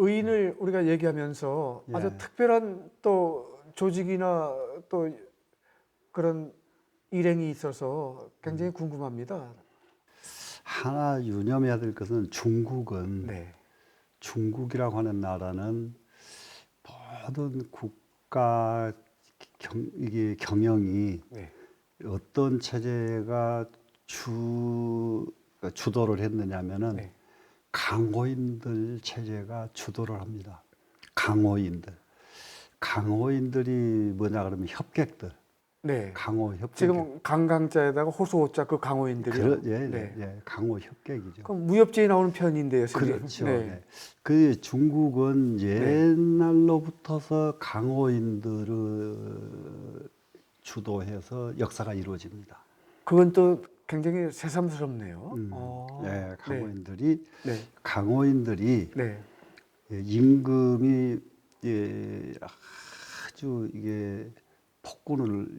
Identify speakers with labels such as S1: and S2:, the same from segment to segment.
S1: 의인을 우리가 얘기하면서 아주
S2: 예.
S1: 특별한 또 조직이나 또 그런 일행이 있어서 굉장히 궁금합니다.
S2: 하나 유념해야 될 것은 중국은
S1: 네,
S2: 중국이라고 하는 나라는 모든 국가 이게 경영이
S1: 네,
S2: 어떤 체제가 주도를 했느냐면은
S1: 네.
S2: 강호인들 체제가 주도를 합니다. 강호인들. 강호인들이 뭐냐 그러면 협객들.
S1: 네.
S2: 강호 협객.
S1: 지금 강강자에다가 호소호자 그 강호인들이요. 네.
S2: 강호 협객이죠.
S1: 그럼 무협지에 나오는 편인데요, 선생님.
S2: 그렇죠.
S1: 네,
S2: 네. 그 중국은
S1: 네.
S2: 옛날로부터서 강호인들을 주도해서 역사가 이루어집니다.
S1: 그건 또 굉장히 새삼스럽네요.
S2: 네,
S1: 네, 네,
S2: 강호인들이
S1: 네,
S2: 임금이 아주 이게 폭군을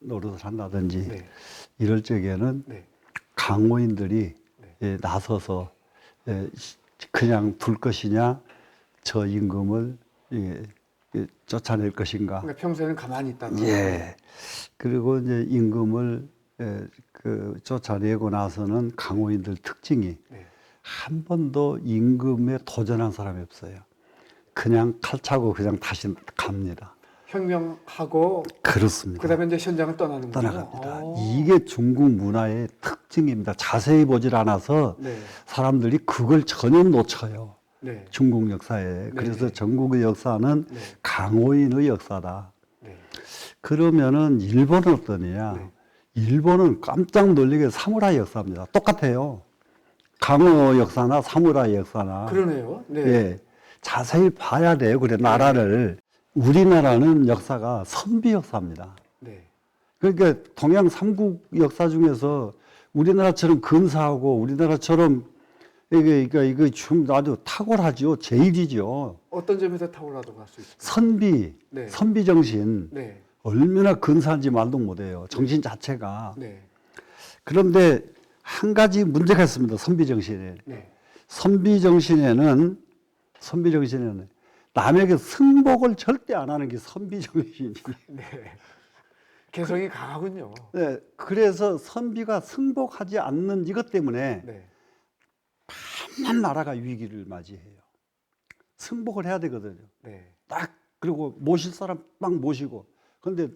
S2: 노릇을 한다든지
S1: 네,
S2: 이럴 적에는
S1: 네,
S2: 강호인들이
S1: 네.
S2: 나서서 그냥 둘 것이냐 저 임금을 쫓아낼 것인가.
S1: 그러니까 평소에는 가만히 있다가.
S2: 예. 그리고 이제 임금을 쫓아내고 나서는 강호인들 특징이
S1: 네.
S2: 한 번도 임금에 도전한 사람이 없어요. 그냥 칼 차고 그냥 다시 갑니다.
S1: 혁명하고
S2: 그렇습니다.
S1: 그다음에 이제 현장을 떠나는군요.
S2: 떠나갑니다. 이게 중국 문화의 특징입니다. 자세히 보질 않아서
S1: 네,
S2: 사람들이 그걸 전혀 놓쳐요.
S1: 네,
S2: 중국 역사에. 그래서
S1: 네.
S2: 전국의 역사는
S1: 네,
S2: 강호인의 역사다.
S1: 네,
S2: 그러면은 일본은 어떠냐?
S1: 네.
S2: 일본은 깜짝 놀라게 사무라이 역사입니다. 똑같아요. 강호 역사나 사무라이 역사나.
S1: 그러네요. 네,
S2: 예. 자세히 봐야 돼요. 그래, 나라를. 우리나라는 역사가 선비 역사입니다.
S1: 네,
S2: 그러니까 동양 삼국 역사 중에서 우리나라처럼 근사하고 우리나라처럼 이거 좀 아주 탁월하죠. 제일이죠.
S1: 어떤 점에서 탁월하다고 할 수 있을까요?
S2: 선비,
S1: 네.
S2: 선비 정신.
S1: 네,
S2: 얼마나 근사한지 말도 못해요. 정신 자체가.
S1: 네,
S2: 그런데 한 가지 문제가 있습니다. 선비 정신에.
S1: 네,
S2: 선비 정신에는 남에게 승복을 절대 안 하는 게 선비 정신이에요.
S1: 네. 개성이 강하군요.
S2: 네, 그래서 선비가 승복하지 않는 이것 때문에
S1: 네,
S2: 한 나라가 위기를 맞이해요. 승복을 해야 되거든요.
S1: 네,
S2: 딱 그리고 모실 사람 막 모시고. 근데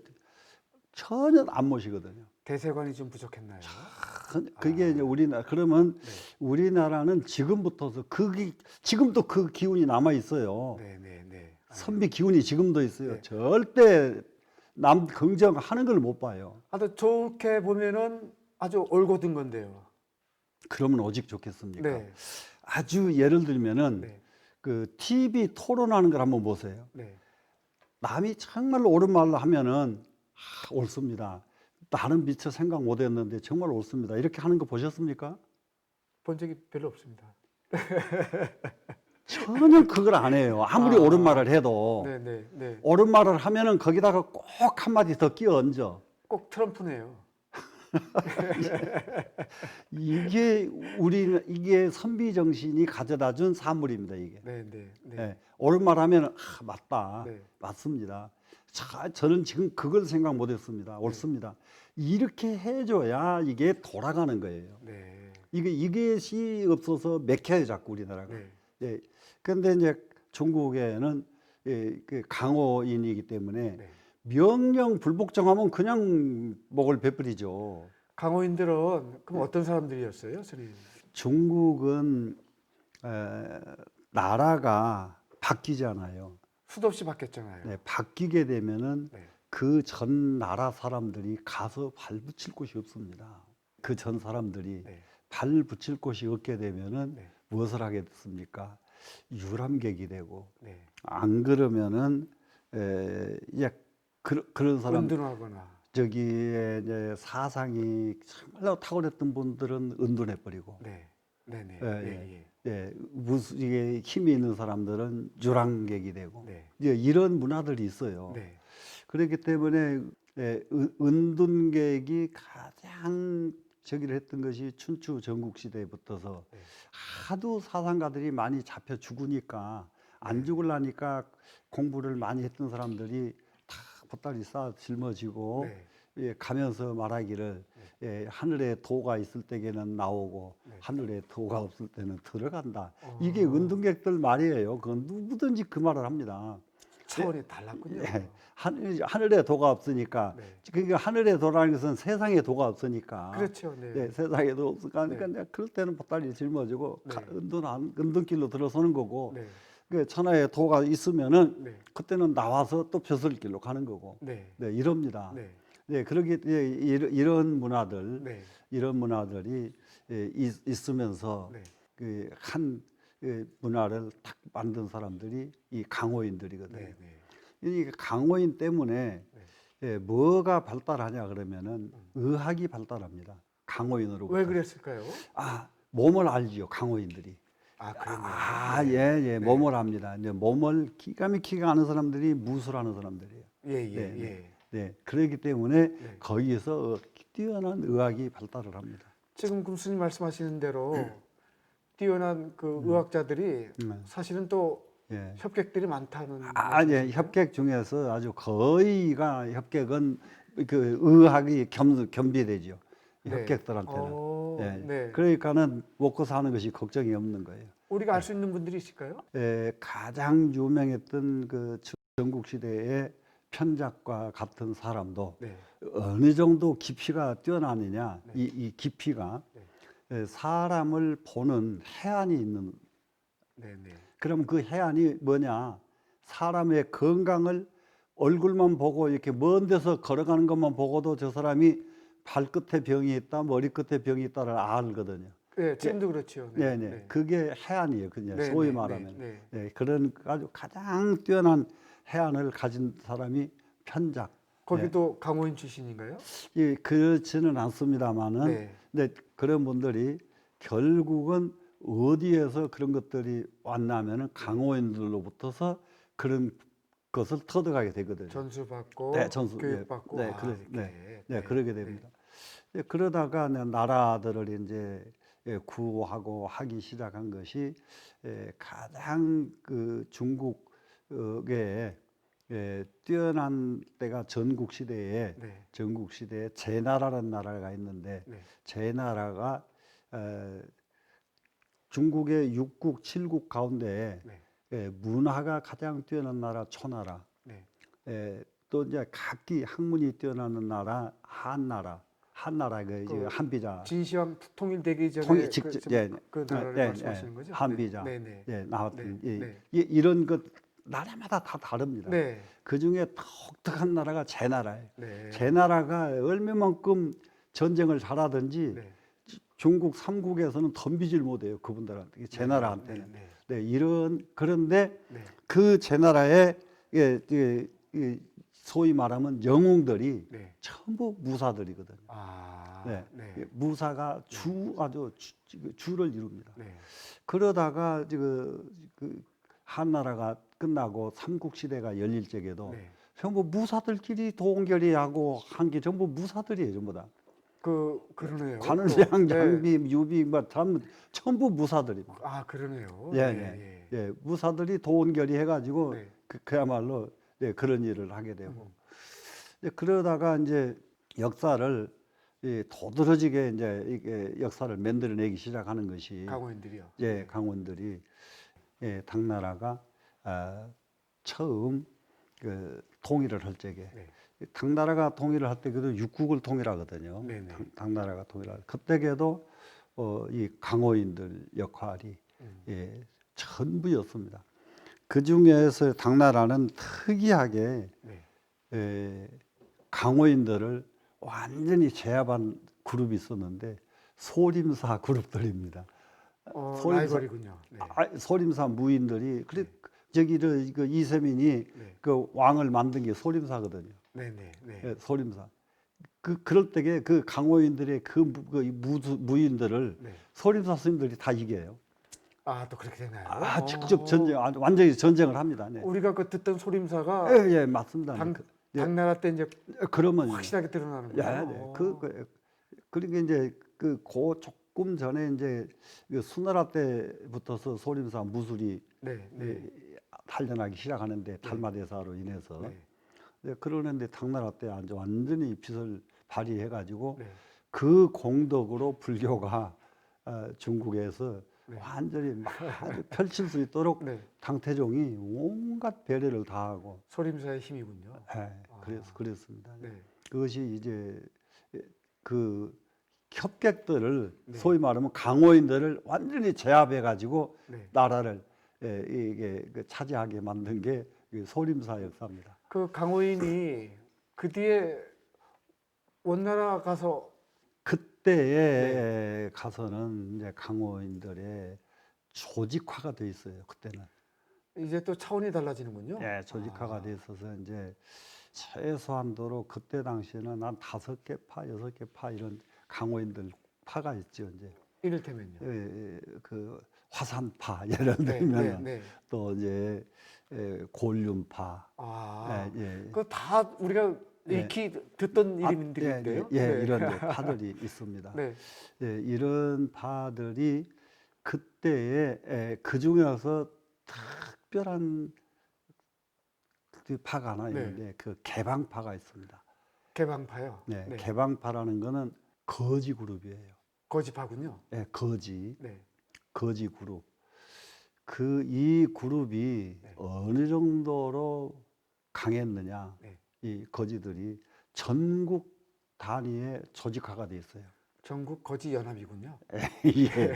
S2: 전혀 안 모시거든요.
S1: 대세관이 좀 부족했나요?
S2: 그게 이제 우리나라 그러면
S1: 네,
S2: 우리나라는 지금부터서 지금도 그 기운이 남아 있어요.
S1: 네, 네, 네.
S2: 선비 기운이 지금도 있어요.
S1: 네.
S2: 절대 남 긍정하는 걸 못 봐요.
S1: 아주 좋게 보면은 아주 올곧은 건데요.
S2: 그러면 오직 좋겠습니까?
S1: 네,
S2: 아주 예를 들면은
S1: 네,
S2: 그 TV 토론하는 걸 한번 보세요.
S1: 네.
S2: 남이 정말로 옳은 말로 하면은 옳습니다. 나는 미처 생각 못했는데 정말 옳습니다. 이렇게 하는 거 보셨습니까?
S1: 본 적이 별로 없습니다.
S2: 전혀 그걸 안 해요. 아무리 옳은 말을 해도
S1: 네, 네, 네.
S2: 옳은 말을 하면은 거기다가 꼭 한마디 더 끼워 얹어.
S1: 꼭 트럼프네요.
S2: 이게 선비 정신이 가져다준 산물입니다. 이게.
S1: 네, 네, 네,
S2: 예, 옳은 말 하면은 맞다.
S1: 네.
S2: 맞습니다. 저는 지금 그걸 생각 못했습니다. 옳습니다. 이렇게 해줘야 이게 돌아가는 거예요.
S1: 네,
S2: 이것이 없어서 맥혀요, 자꾸 우리나라가.
S1: 네.
S2: 예. 그런데 이제 중국에는 그 강호인이기 때문에
S1: 네.
S2: 명령 불복종하면 그냥 목을 베풀이죠.
S1: 강호인들은 그럼 어떤 사람들이었어요, 선생님?
S2: 중국은 나라가 바뀌잖아요.
S1: 수도 없이 바뀌었잖아요.
S2: 네, 바뀌게 되면은
S1: 네,
S2: 그 전 나라 사람들이 가서 발 붙일 곳이 없습니다. 그 전 사람들이
S1: 네,
S2: 발 붙일 곳이 없게 되면은
S1: 네,
S2: 무엇을 하게 됐습니까? 유람객이 되고
S1: 네.
S2: 안 그러면은 이제 그런 사람
S1: 은둔하거나.
S2: 저기에 이제 사상이 정말로 탁월했던 분들은 은둔해 버리고
S1: 네, 네, 네,
S2: 예,
S1: 예,
S2: 무슨 이게 힘이 있는 사람들은 유랑객이 되고
S1: 네,
S2: 이제 이런 문화들이 있어요.
S1: 네,
S2: 그렇기 때문에 은둔객이 가장 저기를 했던 것이 춘추 전국 시대에 붙어서
S1: 네.
S2: 하도 사상가들이 많이 잡혀 죽으니까 안 죽으려니까 공부를 많이 했던 사람들이 다 보따리 쌓아 짊어지고
S1: 네.
S2: 예, 가면서 말하기를 예, 하늘에 도가 있을 때에는 나오고
S1: 네.
S2: 하늘에 도가 없을 때는 들어간다.
S1: 어.
S2: 이게 은둔객들 말이에요. 그건 누구든지 그 말을 합니다.
S1: 차원이 달랐군요.
S2: 예, 하늘에 도가 없으니까
S1: 네.
S2: 그러니까 하늘에 도라는 것은 세상에 도가 없으니까
S1: 그렇죠. 네.
S2: 예, 세상에 도 없으니까
S1: 네.
S2: 그러니까 그럴 때는 보따리 짊어지고
S1: 네.
S2: 은둔길로 들어서는 거고
S1: 네.
S2: 그 천하에 도가 있으면은
S1: 네.
S2: 그때는 나와서 또 벼슬길로 가는 거고
S1: 네.
S2: 네, 이럽니다.
S1: 네.
S2: 네, 그러기 예, 이런 문화들
S1: 네.
S2: 이런 문화들이 예, 있으면서
S1: 네.
S2: 그 한 문화를 딱 만든 사람들이 이 강호인들이거든요.
S1: 네. 네.
S2: 이 강호인 때문에 예, 뭐가 발달하냐 그러면은 의학이 발달합니다. 강호인으로부터.
S1: 왜 그랬을까요?
S2: 아, 몸을 알지요, 강호인들이.
S1: 아, 그러네요.
S2: 아,
S1: 네.
S2: 예,
S1: 네.
S2: 예, 몸을 압니다. 이제 몸을 기가 막히게 아는 사람들이 무술하는 사람들이에요.
S1: 예, 예,
S2: 네,
S1: 예.
S2: 네, 그렇기 때문에
S1: 네.
S2: 거기에서 뛰어난 의학이 발달을 합니다.
S1: 지금 교수님 말씀하시는 대로 뛰어난 그 의학자들이 사실은 또
S2: 예.
S1: 협객들이 많다는
S2: 예,
S1: 말씀이신가요?
S2: 협객 중에서 아주 거의가 협객은 그 의학이 겸비되죠.
S1: 네.
S2: 협객들한테는. 예.
S1: 네.
S2: 그러니까는 먹고 사는 것이 걱정이 없는 거예요.
S1: 우리가 알 수 있는 분들이 있을까요?
S2: 가장 유명했던 그 전국 시대의 편작과 같은 사람도
S1: 네.
S2: 어느 정도 깊이가 뛰어나느냐,
S1: 네.
S2: 이 깊이가
S1: 네.
S2: 사람을 보는 해안이 있는.
S1: 네, 네.
S2: 그럼 그 해안이 뭐냐? 사람의 건강을 얼굴만 보고 이렇게 먼 데서 걸어가는 것만 보고도 저 사람이 발끝에 병이 있다, 머리끝에 병이 있다를 알거든요.
S1: 네, 지금도 그렇죠.
S2: 네, 네. 그게 해안이에요. 그냥
S1: 네,
S2: 소위
S1: 네,
S2: 말하면.
S1: 네,
S2: 네, 그런 아주 가장 뛰어난 해안을 가진 사람이 편작.
S1: 거기도 강호인 출신인가요?
S2: 예, 그렇지는 않습니다만은,
S1: 네.
S2: 네, 그런 분들이 결국은 어디에서 그런 것들이 왔냐면은 강호인들로부터서 그런 것을 터득하게 되거든요.
S1: 전수받고
S2: 네, 전수,
S1: 교육받고
S2: 네,
S1: 이렇게.
S2: 그러게 됩니다. 네, 그러다가 나라들을 이제 구하고 하기 시작한 것이 가장 그 중국의 뛰어난 때가 전국 시대에
S1: 네.
S2: 제나라라는 나라가 있는데
S1: 네.
S2: 제나라가 중국의 6국, 7국 가운데
S1: 네.
S2: 문화가 가장 뛰어난 나라 초나라.
S1: 네.
S2: 또 이제 각기 학문이 뛰어나는 나라 한나라 그 한비자
S1: 진시황 통일되기 전에
S2: 통일 직접
S1: 그 나라를 말씀하시는 거죠?
S2: 한비자
S1: 네, 네.
S2: 나왔던
S1: 네.
S2: 이런 것 나라마다 다 다릅니다.
S1: 네.
S2: 그 중에 독특한 나라가 제나라예요.
S1: 네.
S2: 제나라가 얼마만큼 전쟁을 잘하든지
S1: 네.
S2: 중국 삼국에서는 덤비질 못해요. 그분들한테 제나라한테는.
S1: 네.
S2: 그런데
S1: 네.
S2: 그 제나라의 소위 말하면 영웅들이
S1: 네.
S2: 전부 무사들이거든요.
S1: 아.
S2: 네.
S1: 네.
S2: 무사가 아주 주를 이룹니다.
S1: 네.
S2: 그러다가 그 한나라가 끝나고 삼국 시대가 열릴 적에도
S1: 네.
S2: 전부 무사들끼리 동결이하고 한 게 전부 무사들이에요, 전부 다.
S1: 그러네요.
S2: 관운량,
S1: 네.
S2: 장비, 유비 뭐 전부 무사들입니다.
S1: 아, 그러네요.
S2: 무사들이 동결이 해가지고
S1: 네.
S2: 그야말로 그런 일을 하게 되고 그러다가 이제 역사를 도드라지게 이제 이게 역사를 만들어내기 시작하는 것이
S1: 강호인들이요.
S2: 강원들이 당나라가 처음 그 통일을 할 적에 당나라가 통일을 할 때도 육국을 통일하거든요.
S1: 네네.
S2: 당나라가 통일할 그때에도 이 강호인들 역할이 전부였습니다. 그 중에서 당나라는 특이하게 강호인들을 완전히 제압한 그룹이 있었는데 소림사 그룹들입니다.
S1: 라이벌이군요. 네.
S2: 소림사 무인들이 저기를 그 이세민이 그 왕을 만든 게 소림사거든요. 소림사. 그럴 때에 그 강호인들의 그 무인들을 소림사 스님들이 다 이겨요.
S1: 아, 또 그렇게 되나요?
S2: 직접 완전히 전쟁을 합니다. 네.
S1: 우리가 듣던 소림사가
S2: 맞습니다.
S1: 당나라 때 이제
S2: 그러면
S1: 확실하게 드러나는 거예요.
S2: 그러니까 이제 조금 전에 이제 그 수나라 때부터서 소림사 무술이 단련하기 시작하는데 탈마대사로 인해서
S1: 네.
S2: 네, 그러는데 당나라 때 아주 완전히 빛을 발휘해가지고
S1: 네.
S2: 그 공덕으로 불교가 중국에서
S1: 네.
S2: 완전히 막 아주 펼칠 수 있도록
S1: 네.
S2: 당태종이 온갖 배려를 다하고
S1: 소림사의 힘이군요.
S2: 그랬습니다.
S1: 네.
S2: 그것이 이제 그 협객들을
S1: 네.
S2: 소위 말하면 강호인들을 완전히 제압해 가지고
S1: 네.
S2: 나라를 이게 차지하게 만든 게 소림사 역사입니다.
S1: 그 강호인이 그 뒤에 원나라 가서
S2: 그때에 가서는 이제 강호인들의 조직화가 돼 있어요. 그때는
S1: 이제 또 차원이 달라지는군요.
S2: 조직화가 돼 있어서 이제 최소한도로 그때 당시에는 한 5개 파, 6개 파 이런 강호인들 파가 있죠. 이제
S1: 이를테면요.
S2: 그 화산파 예를
S1: 네,
S2: 들면
S1: 네, 네.
S2: 또 이제 골륜파
S1: 그 다 우리가 익히 듣던 이름들인데요.
S2: 이런 파들이 있습니다.
S1: 네.
S2: 이런 파들이 그때에 그 중에서 특별한 그 파가 하나 있는데 그 개방파가 있습니다.
S1: 개방파요.
S2: 네, 개방파라는 거는 거지 그룹이에요.
S1: 거지파군요.
S2: 네, 거지.
S1: 네.
S2: 거지 그룹. 이 그룹이
S1: 네.
S2: 어느 정도로 강했느냐.
S1: 네.
S2: 이 거지들이 전국 단위의 조직화가 돼 있어요.
S1: 전국 거지 연합이군요.
S2: 예.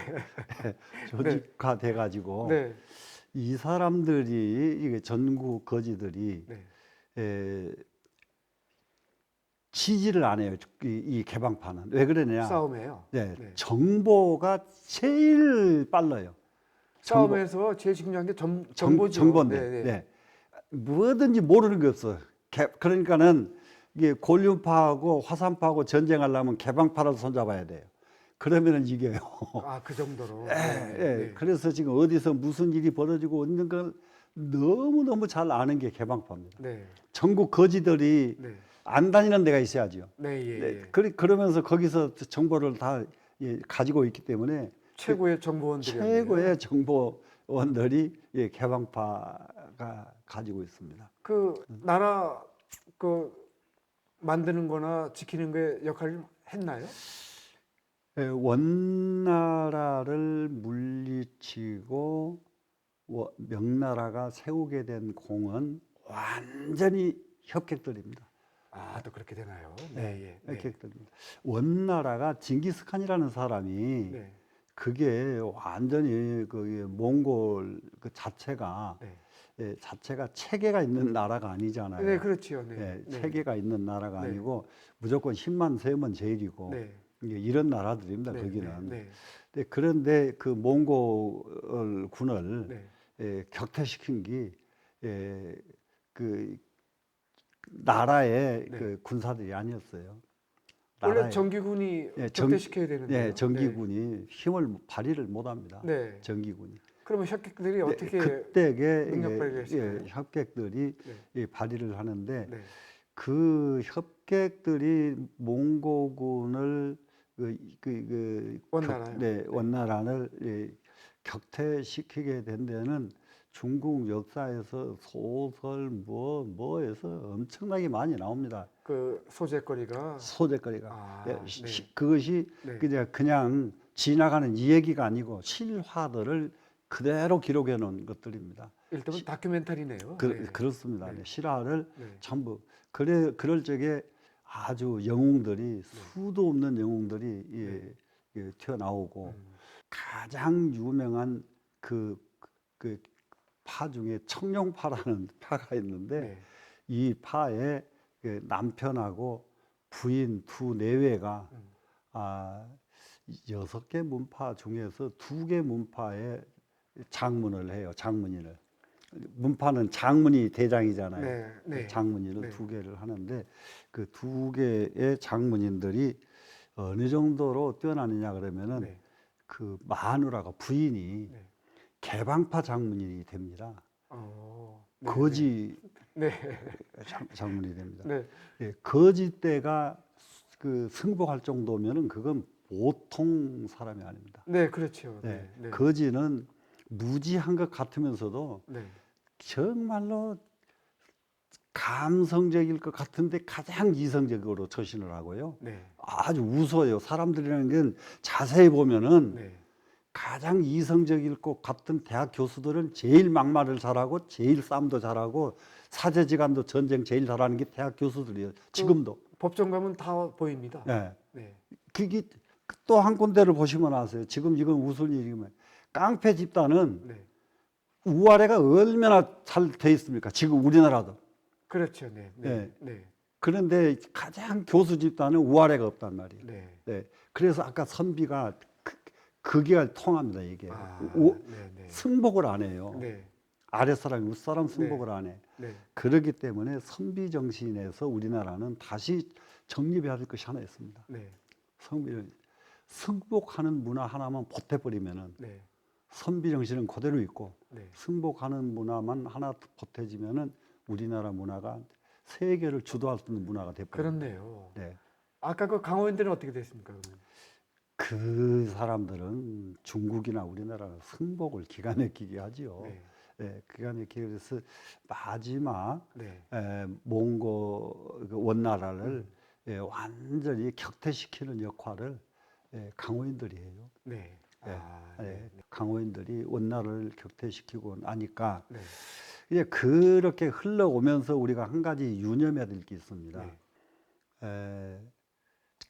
S2: 조직화 돼 가지고
S1: 네.
S2: 이 사람들이 이게 전국 거지들이
S1: 네.
S2: 지지를 안 해요. 이 개방파는 왜 그러냐?
S1: 싸움이에요.
S2: 네,
S1: 네.
S2: 정보가 제일 빨라요.
S1: 싸움에서 제일 중요한 게 정보죠.
S2: 정보인데,
S1: 네, 네.
S2: 네. 뭐든지 모르는 게 없어. 그러니까는 이게 골륜파하고 화산파하고 전쟁하려면 개방파라도 손잡아야 돼요. 그러면은 이겨요.
S1: 그 정도로.
S2: 네. 그래서 지금 어디서 무슨 일이 벌어지고 있는 걸 너무너무 잘 아는 게 개방파입니다.
S1: 네.
S2: 전국 거지들이
S1: 네.
S2: 안 다니는 데가 있어야죠.
S1: 네.
S2: 그러면서 거기서 정보를 다 가지고 있기 때문에
S1: 최고의 정보원들이
S2: 최고의 정보원들이 개방파가 가지고 있습니다.
S1: 그 나라 그 만드는 거나 지키는 게 역할을 했나요?
S2: 원나라를 물리치고 명나라가 세우게 된 공은 완전히 협객들입니다.
S1: 또 그렇게 되나요?
S2: 협객들입니다. 원나라가 징기스칸이라는 사람이 그게 완전히 그 몽골 그 자체가 체계가 있는 나라가 아니잖아요.
S1: 네, 그렇죠.
S2: 체계가 있는 나라가 아니고 무조건 힘만 세우면 제일이고 이런 나라들입니다. 거기는. 그런데 그 몽골 군을 격퇴시킨 게 그 나라의 그 군사들이 아니었어요.
S1: 원래 정기군이 격퇴시켜야 되는데
S2: 정기군이 힘을 발휘를 못합니다. 정기군이.
S1: 그러면 협객들이 어떻게 능력 발휘했어요?
S2: 협객들이 발휘를 하는데 그 협객들이 몽고군을 원나라를 격퇴시키게 된 데는 중국 역사에서 소설 뭐에서 엄청나게 많이 나옵니다.
S1: 그 소재거리가
S2: 그것이 그냥 지나가는 이야기가 아니고 실화들을 그대로 기록해 놓은 것들입니다.
S1: 일단 다큐멘터리네요.
S2: 그렇습니다. 실화를 전부 그럴 적에 아주 영웅들이 수도 없는 영웅들이 튀어나오고 가장 유명한 그 파 중에 청룡파라는 파가 있는데 이 파의 남편하고 부인 두 내외가 6개 문파 중에서 2개 문파에 장문을 해요. 장문인을. 문파는 장문이 대장이잖아요. 장문인을 2개를 하는데 그 2개의 장문인들이 어느 정도로 뛰어나느냐 그러면은 그 마누라가 부인이 개방파 장문인이 됩니다. 거지 장문이 됩니다. 거지 때가 그 승복할 정도면은 그건 보통 사람이 아닙니다.
S1: 네, 그렇죠.
S2: 거지는 무지한 것 같으면서도 정말로 감성적일 것 같은데 가장 이성적으로 처신을 하고요.
S1: 네.
S2: 아주 우스워요. 사람들이라는 게 자세히 보면은
S1: 네.
S2: 가장 이성적일 것 같은 대학 교수들은 제일 막말을 잘하고 제일 싸움도 잘하고 사제지간도 전쟁 제일 잘하는 게 대학 교수들이에요. 지금도.
S1: 법정 가면 다 보입니다.
S2: 네.
S1: 네.
S2: 그게 또 한 군데를 보시면 아세요. 지금 이건 웃을 일이면 깡패 집단은
S1: 네.
S2: 우아래가 얼마나 잘 돼 있습니까? 지금 우리나라도.
S1: 그렇죠. 네. 네.
S2: 네.
S1: 네.
S2: 그런데 가장 교수 집단은 우아래가 없단 말이에요.
S1: 네.
S2: 네. 그래서 아까 선비가 그게 통합니다. 이게
S1: 네. 네.
S2: 승복을 안 해요.
S1: 네.
S2: 아랫사람이 윗사람 승복을 안 해.
S1: 네.
S2: 그렇기 때문에 선비 정신에서 우리나라는 다시 정립해야 될 것이 하나 있습니다.
S1: 네.
S2: 선비를 승복하는 문화 하나만 보태버리면은
S1: 네.
S2: 선비 정신은 그대로 있고
S1: 네.
S2: 승복하는 문화만 하나 보태지면은 우리나라 문화가 세계를 주도할 수 있는 문화가 돼버립니다.
S1: 그렇네요.
S2: 네.
S1: 아까 그 강호인들은 어떻게 됐습니까? 그러면?
S2: 그 사람들은 중국이나 우리나라 승복을 기가 막히게 하지요.
S1: 네.
S2: 네, 기가 막히게 그래서 마지막
S1: 네.
S2: 몽고 그 원나라를 완전히 격퇴시키는 역할을 강호인들이 해요.
S1: 네.
S2: 네. 강호인들이 원나라를 격퇴시키고 나니까
S1: 네.
S2: 이제 그렇게 흘러오면서 우리가 한 가지 유념해야 될 게 있습니다.
S1: 네.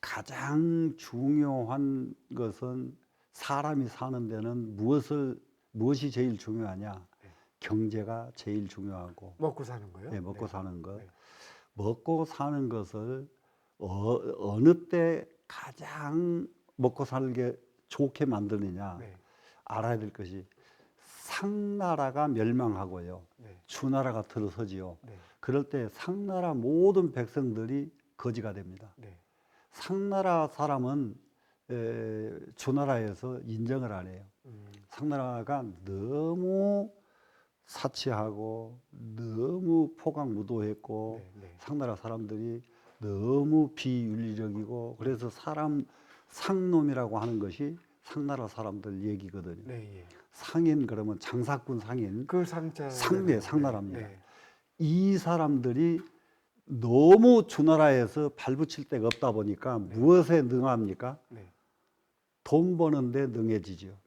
S2: 가장 중요한 것은 사람이 사는 데는 무엇이 제일 중요하냐?
S1: 네.
S2: 경제가 제일 중요하고
S1: 먹고 사는 거요?
S2: 네, 먹고 사는 것.
S1: 네.
S2: 먹고 사는 것을 어느 때 가장 먹고 살게 좋게 만드느냐
S1: 네.
S2: 알아야 될 것이 상나라가 멸망하고요.
S1: 네.
S2: 주나라가 들어서지요.
S1: 네.
S2: 그럴 때 상나라 모든 백성들이 거지가 됩니다.
S1: 네.
S2: 상나라 사람은 주나라에서 인정을 안 해요. 상나라가 너무 사치하고 너무 포강무도했고
S1: 네.
S2: 상나라 사람들이 너무 비윤리적이고 그래서 상놈이라고 하는 것이 상나라 사람들 얘기거든요.
S1: 네. 예.
S2: 상인 그러면 장사꾼 상인
S1: 그 상자
S2: 상나라입니다.
S1: 네.
S2: 이 사람들이 너무 주나라에서 발붙일 데가 없다 보니까 무엇에 능합니까?
S1: 네.
S2: 돈 버는데 능해지죠.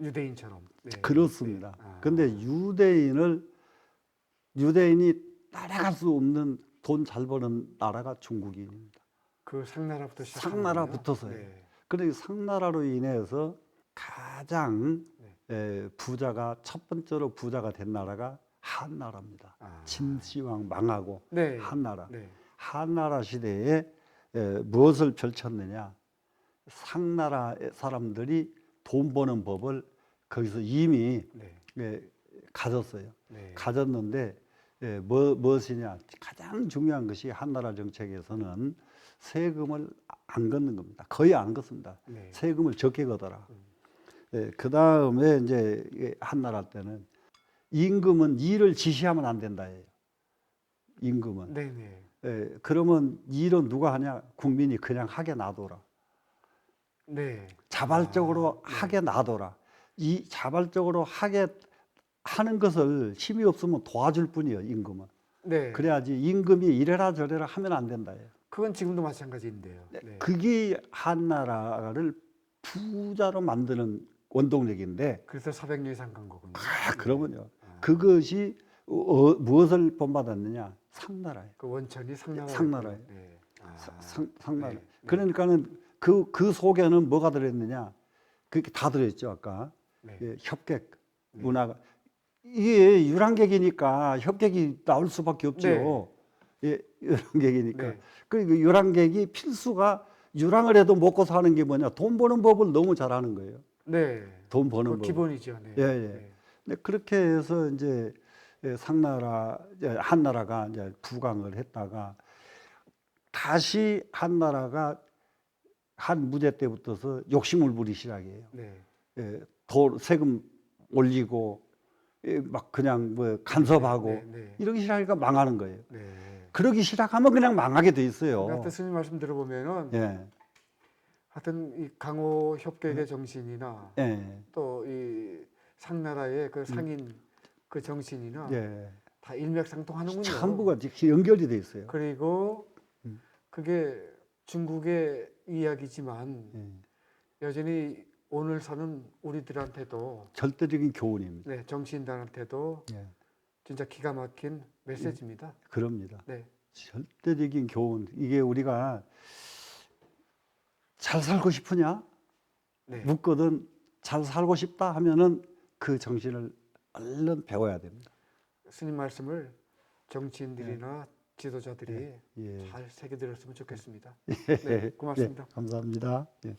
S1: 유대인처럼. 네.
S2: 그렇습니다.
S1: 네.
S2: 근데 유대인이 따라갈 수 없는 돈 잘 버는 나라가 중국입니다.
S1: 그 상나라부터
S2: 상나라부터서요.
S1: 네.
S2: 그런데 상나라로 인해서 가장 부자가 첫 번째로 부자가 된 나라가 한나라입니다. 진시황 망하고
S1: 네.
S2: 한나라.
S1: 네.
S2: 한나라 시대에 무엇을 펼쳤느냐? 상나라 사람들이 돈 버는 법을 거기서 이미 가졌어요.
S1: 네.
S2: 가졌는데 무엇이냐? 가장 중요한 것이 한나라 정책에서는 세금을 안 걷는 겁니다. 거의 안 걷습니다.
S1: 네.
S2: 세금을 적게 걷어라. 그 다음에 이제 한나라 때는 임금은 일을 지시하면 안 된다예요. 임금은.
S1: 네네.
S2: 그러면 일은 누가 하냐? 국민이 그냥 하게 놔둬라.
S1: 네.
S2: 자발적으로 하게 놔둬라. 이 자발적으로 하게 하는 것을 힘이 없으면 도와줄 뿐이에요. 임금은.
S1: 네.
S2: 그래야지 임금이 이래라 저래라 하면 안 된다예요.
S1: 그건 지금도 마찬가지인데요. 네.
S2: 그게 한나라를 부자로 만드는 원동력인데.
S1: 그래서 400년 이상 간 거군요.
S2: 그러면요. 그것이 무엇을 본받았느냐? 상나라예요.
S1: 그 원천이 상나라예요.
S2: 상나라예요.
S1: 네.
S2: 상나라.
S1: 네.
S2: 그러니까는 그 속에는 뭐가 들어있느냐? 그게 다 들어있죠 아까.
S1: 네.
S2: 협객 문화가 이게 유랑객이니까 협객이 나올 수밖에 없죠. 유랑객이니까.
S1: 네.
S2: 그 유랑객이 필수가 유랑을 해도 먹고 사는 게 뭐냐? 돈 버는 법을 너무 잘하는 거예요.
S1: 네.
S2: 돈 버는
S1: 그
S2: 법.
S1: 기본이죠. 네.
S2: 네. 그렇게 해서 이제 한나라가 이제 부강을 했다가 다시 한나라가 한 무대 때부터서 욕심을 부리기 시작해요.
S1: 네.
S2: 세금 올리고 막 그냥 뭐 간섭하고 이러기 시작하니까 망하는 거예요. 그러기 시작하면 그냥 망하게 돼 있어요.
S1: 하여튼 스님 말씀 들어보면은 하여튼 이 강호 협객의 정신이나 또 이 상나라의 그 상인 그 정신이나
S2: 예.
S1: 다 일맥상통하는군요.
S2: 전부가 연결이 돼 있어요.
S1: 그리고 그게 중국의 이야기지만 여전히 오늘 사는 우리들한테도
S2: 절대적인 교훈입니다.
S1: 네, 정치인들한테도
S2: 예.
S1: 진짜 기가 막힌 메시지입니다.
S2: 그럽니다.
S1: 네,
S2: 절대적인 교훈. 이게 우리가 잘 살고 싶으냐?
S1: 네,
S2: 묻거든 잘 살고 싶다 하면은 그 정신을 얼른 배워야 됩니다.
S1: 스님 말씀을 정치인들이나 지도자들이
S2: 예.
S1: 잘 새겨들었으면 좋겠습니다.
S2: 예.
S1: 네, 고맙습니다.
S2: 예, 감사합니다. 예.